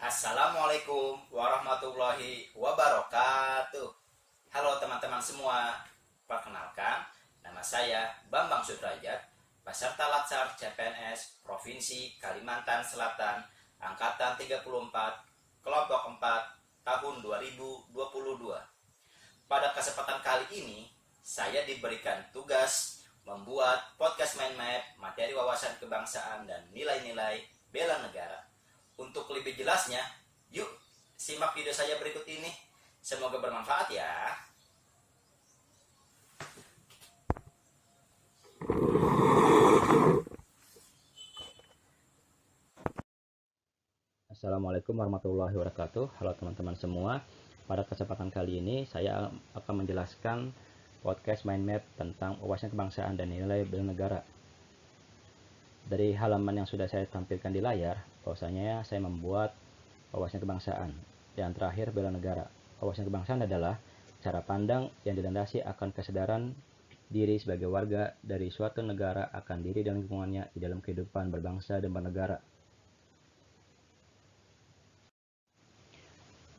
Assalamualaikum warahmatullahi wabarakatuh. Halo teman-teman semua. Perkenalkan, nama saya Bambang Sudrajat, peserta Latsar CPNS Provinsi Kalimantan Selatan angkatan 34, kelompok 4, tahun 2022. Pada kesempatan kali ini, saya diberikan tugas membuat podcast mind map, materi wawasan kebangsaan dan nilai-nilai bela negara. Untuk lebih jelasnya, yuk simak video saya berikut ini. Semoga bermanfaat ya. Assalamualaikum warahmatullahi wabarakatuh. Halo teman-teman semua. Pada kesempatan kali ini saya akan menjelaskan podcast mind map tentang wawasan kebangsaan dan nilai bela negara. Dari halaman yang sudah saya tampilkan di layar, bahwasanya saya membuat wawasan kebangsaan. Yang terakhir, bela negara. Wawasan kebangsaan adalah cara pandang yang dilandasi akan kesadaran diri sebagai warga dari suatu negara akan diri dan lingkungannya di dalam kehidupan berbangsa dan bernegara.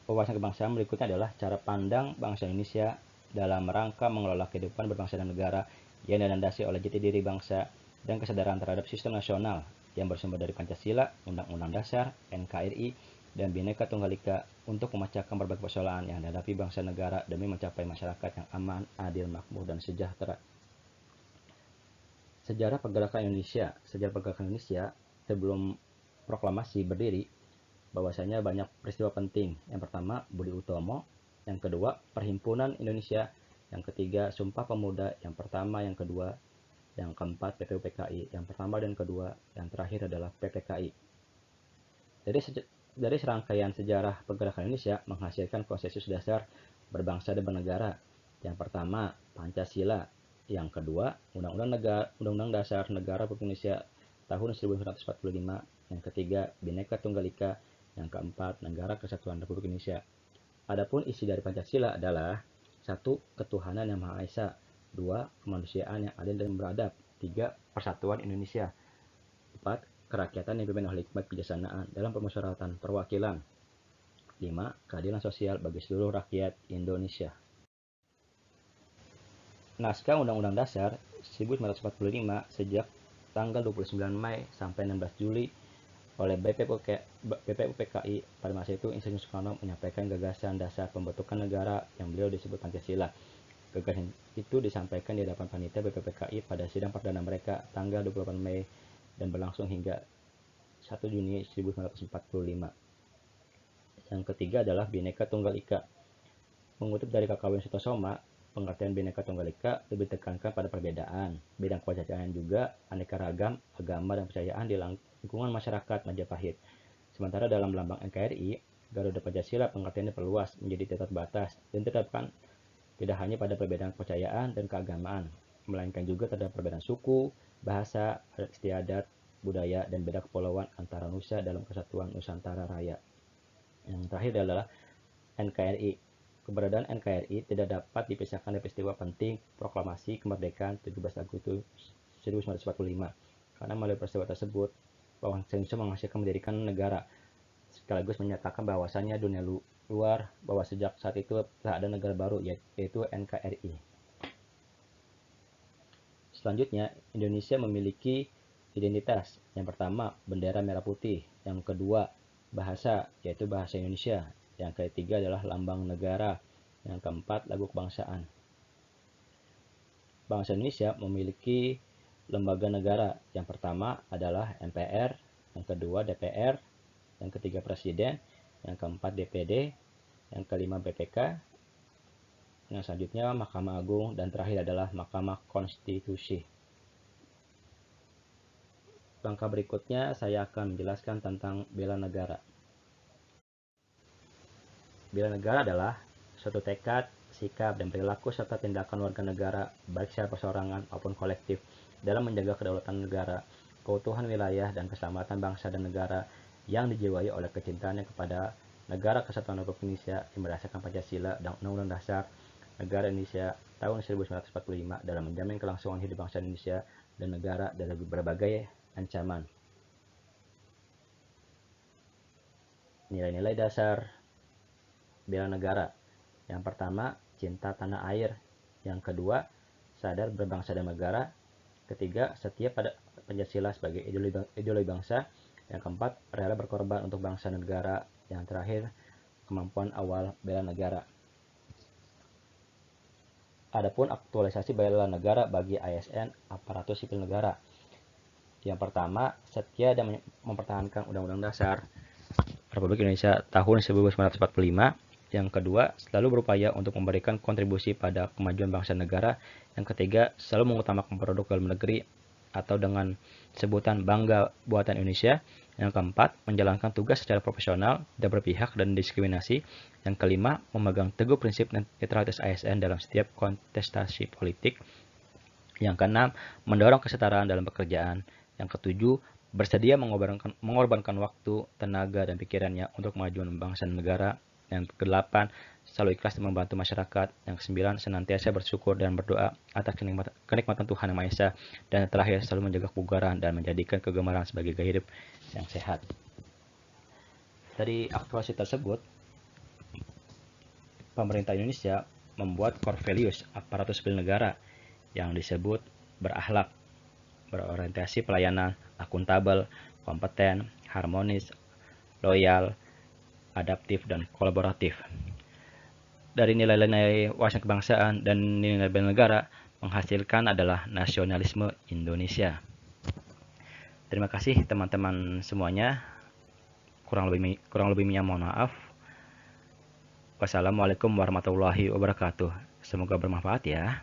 Wawasan kebangsaan berikutnya adalah cara pandang bangsa Indonesia dalam rangka mengelola kehidupan berbangsa dan negara yang dilandasi oleh jati diri bangsa dan kesadaran terhadap sistem nasional yang bersumber dari Pancasila, Undang-Undang Dasar, NKRI, dan Bhinneka Tunggal Ika untuk memecahkan berbagai persoalan yang dihadapi bangsa negara demi mencapai masyarakat yang aman, adil, makmur, dan sejahtera. Sejarah pergerakan Indonesia. Sejarah pergerakan Indonesia sebelum proklamasi berdiri, bahwasanya banyak peristiwa penting. Yang pertama, Budi Utomo. Yang kedua, Perhimpunan Indonesia. Yang ketiga, Sumpah Pemuda. Yang pertama, yang kedua. Yang keempat, PPUPKI. Yang pertama dan kedua. Yang terakhir adalah PPKI. Dari serangkaian sejarah pergerakan Indonesia menghasilkan konsensus dasar berbangsa dan bernegara. Yang pertama, Pancasila. Yang kedua, Undang-Undang Dasar Negara Republik Indonesia tahun 1945. Yang ketiga, Bhinneka Tunggal Ika. Yang keempat, Negara Kesatuan Republik Indonesia. Adapun isi dari Pancasila adalah 1. Ketuhanan yang Maha Esa. 2. Kemanusiaan yang adil dan beradab. 3. Persatuan Indonesia. 4. Kerakyatan yang dipimpin oleh hikmat kebijaksanaan dalam permusyawaratan perwakilan. 5. Keadilan sosial bagi seluruh rakyat Indonesia. Naskah Undang-Undang Dasar 1945 sejak tanggal 29 Mei sampai 16 Juli oleh BPUPKI. Pada masa itu Insinyur Soekarno menyampaikan gagasan dasar pembentukan negara yang beliau disebut Pancasila. Gagasan itu disampaikan di hadapan panitia BPUPKI pada sidang perdana mereka tanggal 28 Mei dan berlangsung hingga 1 Juni 1945. Yang ketiga adalah Bhinneka Tunggal Ika. Mengutip dari Kakawin Sutasoma, pengertian Bhinneka Tunggal Ika lebih ditekankan pada perbedaan, bidang kepercayaan juga aneka ragam, agama dan percayaan di lingkungan masyarakat Majapahit. Sementara dalam lambang NKRI, Garuda Pancasila pengertiannya diperluas menjadi tidak terbatas dan ditetapkan tidak hanya pada perbedaan kepercayaan dan keagamaan, melainkan juga terhadap perbedaan suku, bahasa, adat istiadat, budaya, dan beda kepulauan antara Nusa dalam Kesatuan Nusantara Raya. Yang terakhir adalah NKRI. Keberadaan NKRI tidak dapat dipisahkan dari peristiwa penting proklamasi kemerdekaan 17 Agustus 1945. Karena melalui peristiwa tersebut, bangsa Indonesia menghasilkan mendirikan negara, sekaligus menyatakan bahwasannya dunia luar bahwa sejak saat itu telah ada negara baru, yaitu NKRI. Selanjutnya, Indonesia memiliki identitas. Yang pertama, bendera merah putih. Yang kedua, bahasa, yaitu bahasa Indonesia. Yang ketiga adalah lambang negara. Yang keempat, lagu kebangsaan. Bangsa Indonesia memiliki lembaga negara. Yang pertama adalah MPR, yang kedua DPR, yang ketiga Presiden, yang keempat DPD, yang kelima BPK, yang selanjutnya Mahkamah Agung, dan terakhir adalah Mahkamah Konstitusi. Langkah berikutnya saya akan menjelaskan tentang bela negara. Bela negara adalah suatu tekad, sikap, dan perilaku serta tindakan warga negara, baik secara perseorangan maupun kolektif, dalam menjaga kedaulatan negara, keutuhan wilayah, dan keselamatan bangsa dan negara yang dijiwai oleh kecintaannya kepada Negara Kesatuan Republik Indonesia yang berdasarkan Pancasila dan Undang-Undang Dasar Negara Indonesia tahun 1945 dalam menjamin kelangsungan hidup bangsa Indonesia dan negara dari berbagai ancaman. Nilai-nilai dasar bela negara. Yang pertama, cinta tanah air. Yang kedua, sadar berbangsa dan negara. Ketiga, setia pada Pancasila sebagai ideologi bangsa. Yang keempat, rela berkorban untuk bangsa dan negara. Yang terakhir, kemampuan awal bela negara. Adapun aktualisasi bela negara bagi ASN, aparatur sipil negara. Yang pertama, setia dan mempertahankan Undang-Undang Dasar Republik Indonesia tahun 1945. Yang kedua, selalu berupaya untuk memberikan kontribusi pada kemajuan bangsa dan negara. Yang ketiga, selalu mengutamakan produk dalam negeri atau dengan sebutan bangga buatan Indonesia. Yang keempat, menjalankan tugas secara profesional, tidak berpihak dan diskriminasi. Yang kelima, memegang teguh prinsip netralitas ASN dalam setiap kontestasi politik. Yang keenam, mendorong kesetaraan dalam pekerjaan. Yang ketujuh, bersedia mengorbankan waktu, tenaga, dan pikirannya untuk kemajuan bangsa dan negara. Yang kedelapan, selalu ikhlas membantu masyarakat. Yang kesembilan, senantiasa bersyukur dan berdoa atas kenikmatan Tuhan Yang Maha Esa. Dan yang terakhir, selalu menjaga kebugaran dan menjadikan kegemaran sebagai gaya hidup yang sehat. Dari aktualisasi tersebut, pemerintah Indonesia membuat core values aparatur sipil negara yang disebut berakhlak, berorientasi pelayanan, akuntabel, kompeten, harmonis, loyal, adaptif, dan kolaboratif. Dari nilai-nilai wawasan kebangsaan dan nilai bela negara menghasilkan adalah nasionalisme Indonesia. Terima kasih teman-teman semuanya. Kurang lebihnya mohon maaf. Wassalamualaikum warahmatullahi wabarakatuh. Semoga bermanfaat ya.